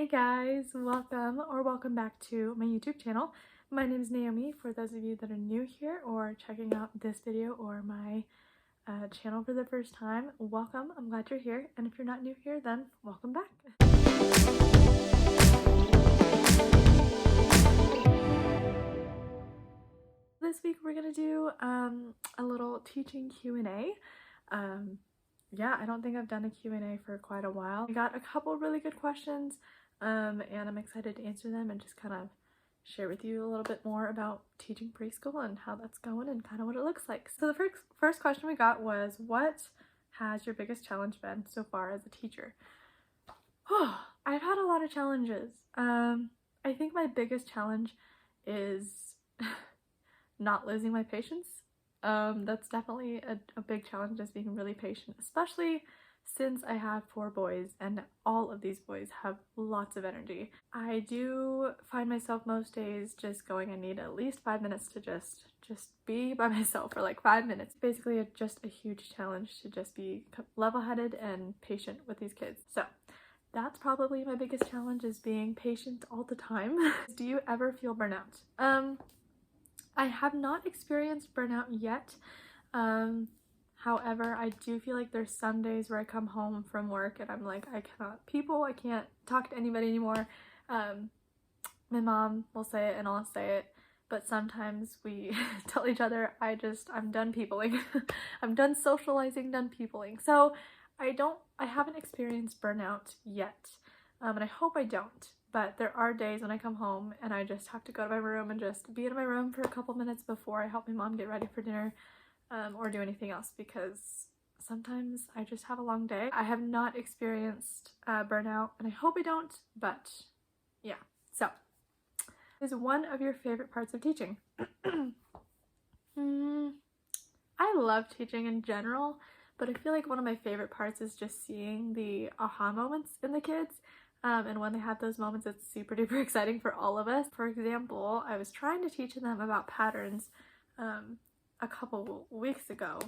Hey guys, welcome back to my YouTube channel. My name is Naomi. For those of you that are new here or checking out this video or my channel for the first time, welcome. I'm glad you're here. And if you're not new here, then welcome back. This week we're gonna do a little teaching Q&A. Yeah, I don't think I've done a Q&A for quite a while. I got a couple really good questions and I'm excited to answer them and just kind of share with you a little bit more about teaching preschool and how that's going and kind of what it looks like. So the first question we got was, what has your biggest challenge been so far as a teacher? Oh, I've had a lot of challenges. I think my biggest challenge is not losing my patience. That's definitely a big challenge, is being really patient, especially since I have 4 boys and all of these boys have lots of energy. I do find myself most days just going, I need at least 5 minutes to just be by myself for like 5 minutes. Basically just a huge challenge to just be level-headed and patient with these kids. So that's probably my biggest challenge, is being patient all the time. Do you ever feel burnout? I have not experienced burnout yet. However, I do feel like there's some days where I come home from work and I'm like, I can't talk to anybody anymore. My mom will say it and I'll say it, but sometimes we tell each other, I'm done peopling. I'm done socializing, done peopling. So I haven't experienced burnout yet, and I hope I don't. But there are days when I come home and I just have to go to my room and just be in my room for a couple minutes before I help my mom get ready for dinner, or do anything else, because sometimes I just have a long day. I have not experienced burnout and I hope I don't, but yeah. So, is one of your favorite parts of teaching? I love teaching in general, but I feel like one of my favorite parts is just seeing the aha moments in the kids. And when they have those moments, it's super duper exciting for all of us. For example, I was trying to teach them about patterns a couple weeks ago,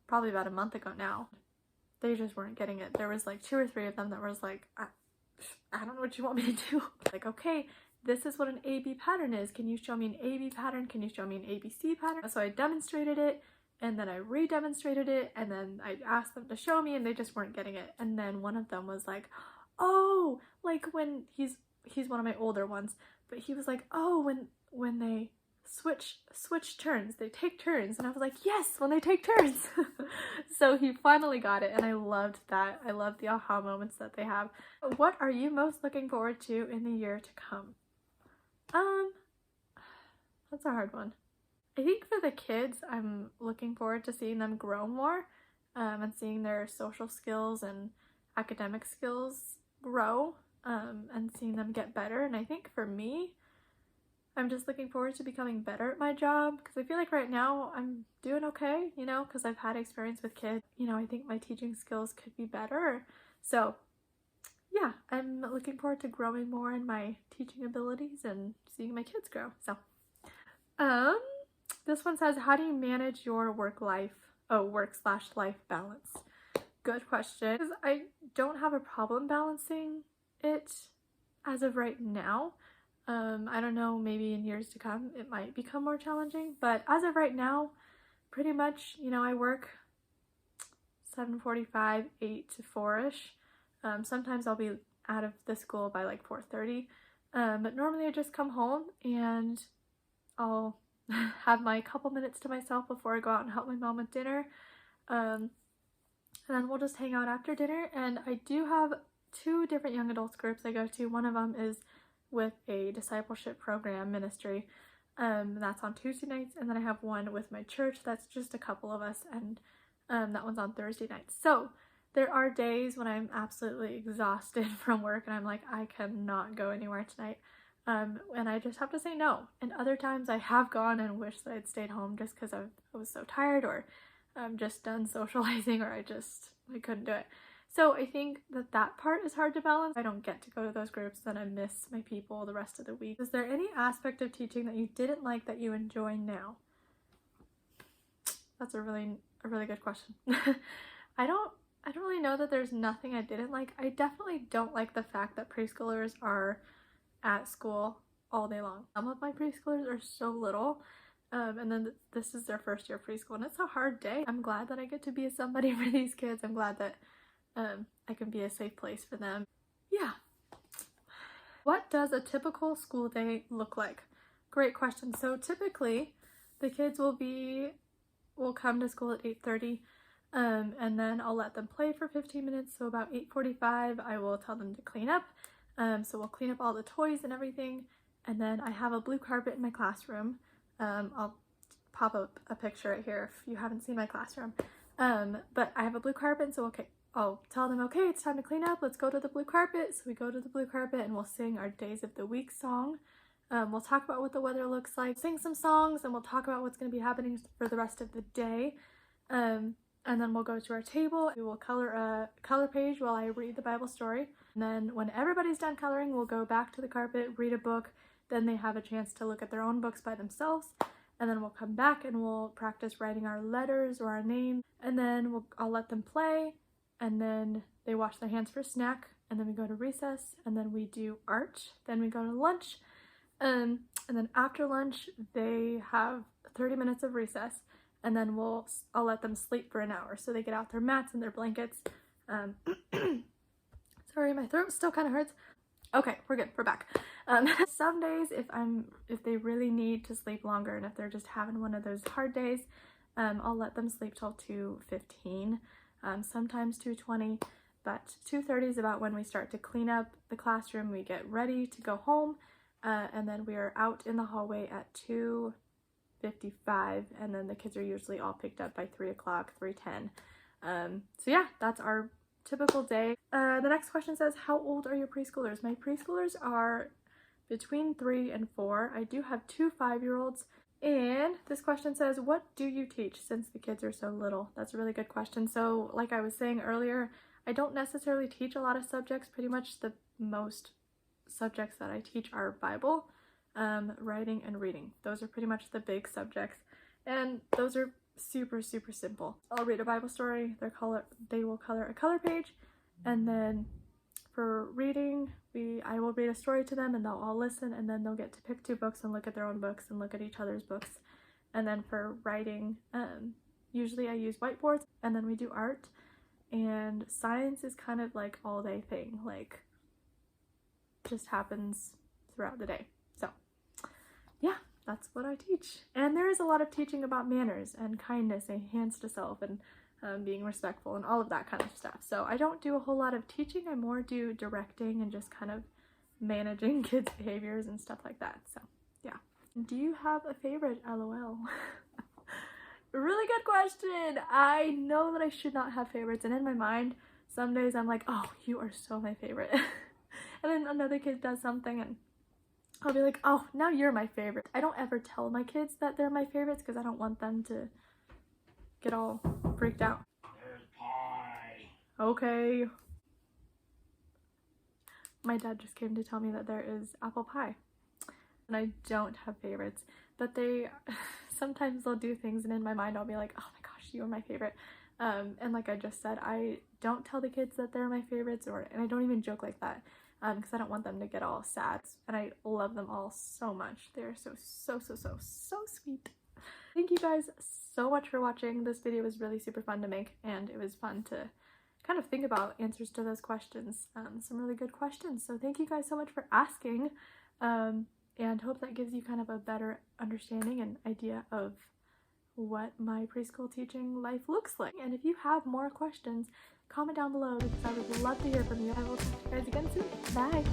probably about a month ago now. They just weren't getting it. There was like 2 or 3 of them that was like, I don't know what you want me to do. Like, okay, this is what an AB pattern is. Can you show me an AB pattern? Can you show me an ABC pattern? So I demonstrated it, and then I re-demonstrated it, and then I asked them to show me, and they just weren't getting it. And then one of them was like, oh, like when he's one of my older ones, but he was like, oh, when they switch turns, they take turns. And I was like, yes, when they take turns. So he finally got it, and I loved that. I love the aha moments that they have. What are you most looking forward to in the year to come? That's a hard one. I think for the kids, I'm looking forward to seeing them grow more, and seeing their social skills and academic skills grow, and seeing them get better. And I think for me, I'm just looking forward to becoming better at my job, because I feel like right now I'm doing okay, you know, because I've had experience with kids. You know, I think my teaching skills could be better. So yeah, I'm looking forward to growing more in my teaching abilities and seeing my kids grow. So this one says, how do you manage your work/life balance? Good question. Because I don't have a problem balancing it as of right now. I don't know, maybe in years to come it might become more challenging, but as of right now, pretty much, you know, I work 7:45, 8 to 4-ish. Sometimes I'll be out of the school by like 4:30, but normally I just come home and I'll have my couple minutes to myself before I go out and help my mom with dinner. And then we'll just hang out after dinner. And I do have 2 different young adults groups I go to. One of them is with a discipleship program ministry. That's on Tuesday nights. And then I have one with my church that's just a couple of us, and that one's on Thursday nights. So there are days when I'm absolutely exhausted from work and I'm like, I cannot go anywhere tonight. And I just have to say no. And other times I have gone and wished that I'd stayed home just because I was so tired, or I'm just done socializing, or I couldn't do it. So I think that part is hard to balance. I don't get to go to those groups, then I miss my people the rest of the week. Is there any aspect of teaching that you didn't like that you enjoy now? That's a really good question. I don't I don't really know that there's nothing I didn't like. I definitely don't like the fact that preschoolers are at school all day long. Some of my preschoolers are so little, and then this is their first year of preschool, and it's a hard day. I'm glad that I get to be somebody for these kids. I'm glad that I can be a safe place for them. Yeah. What does a typical school day look like? Great question. So typically, the kids will come to school at 8:30. And then I'll let them play for 15 minutes. So about 8:45, I will tell them to clean up. So we'll clean up all the toys and everything. And then I have a blue carpet in my classroom. I'll pop up a picture right here if you haven't seen my classroom. But I have a blue carpet, so okay, I'll tell them, okay, it's time to clean up. Let's go to the blue carpet. So we go to the blue carpet and we'll sing our Days of the Week song. We'll talk about what the weather looks like, sing some songs, and we'll talk about what's going to be happening for the rest of the day. And then we'll go to our table. We will color a color page while I read the Bible story. And then when everybody's done coloring, we'll go back to the carpet, read a book. Then they have a chance to look at their own books by themselves. And then we'll come back and we'll practice writing our letters or our name. And then I'll let them play. And then they wash their hands for a snack. And then we go to recess. And then we do art. Then we go to lunch. And then after lunch, they have 30 minutes of recess. And then I'll let them sleep for an hour. So they get out their mats and their blankets. Sorry, my throat still kind of hurts. Okay, we're good, we're back. Some days if they really need to sleep longer and if they're just having one of those hard days, I'll let them sleep till 2:15, sometimes 2:20, but 2:30 is about when we start to clean up the classroom. We get ready to go home, and then we are out in the hallway at 2:55, and then the kids are usually all picked up by 3 o'clock, 3:10. So yeah, that's our typical day. The next question says, how old are your preschoolers? My preschoolers are between 3 and 4. I do have 2 5-year-olds. And this question says, what do you teach since the kids are so little? That's a really good question. So like I was saying earlier, I don't necessarily teach a lot of subjects. Pretty much the most subjects that I teach are Bible, writing, and reading. Those are pretty much the big subjects. And those are super simple. I'll read a Bible story, they will color a color page, and then for reading, I will read a story to them and they'll all listen, and then they'll get to pick 2 books and look at their own books and look at each other's books. And then for writing, usually I use whiteboards, and then we do art, and science is kind of like all day thing, like just happens throughout the day. So yeah, that's what I teach. And there is a lot of teaching about manners and kindness and hands to self and being respectful and all of that kind of stuff. So I don't do a whole lot of teaching. I more do directing and just kind of managing kids' behaviors and stuff like that. So yeah. Do you have a favorite? LOL. Really good question. I know that I should not have favorites, and in my mind, some days I'm like, oh, you are so my favorite. And then another kid does something and I'll be like, oh, now you're my favorite. I don't ever tell my kids that they're my favorites because I don't want them to get all freaked out. There's pie. Okay. My dad just came to tell me that there is apple pie. And I don't have favorites, but sometimes they'll do things and in my mind I'll be like, oh my gosh, you are my favorite. And like I just said, I don't tell the kids that they're my favorites, and I don't even joke like that. Because I don't want them to get all sad, and I love them all so much. They're so sweet. Thank you guys so much for watching. This video was really super fun to make, and it was fun to kind of think about answers to those questions. Some really good questions, so thank you guys so much for asking, and hope that gives you kind of a better understanding and idea of what my preschool teaching life looks like. And if you have more questions, comment down below because I would love to hear from you. I will talk to you guys again soon. Bye!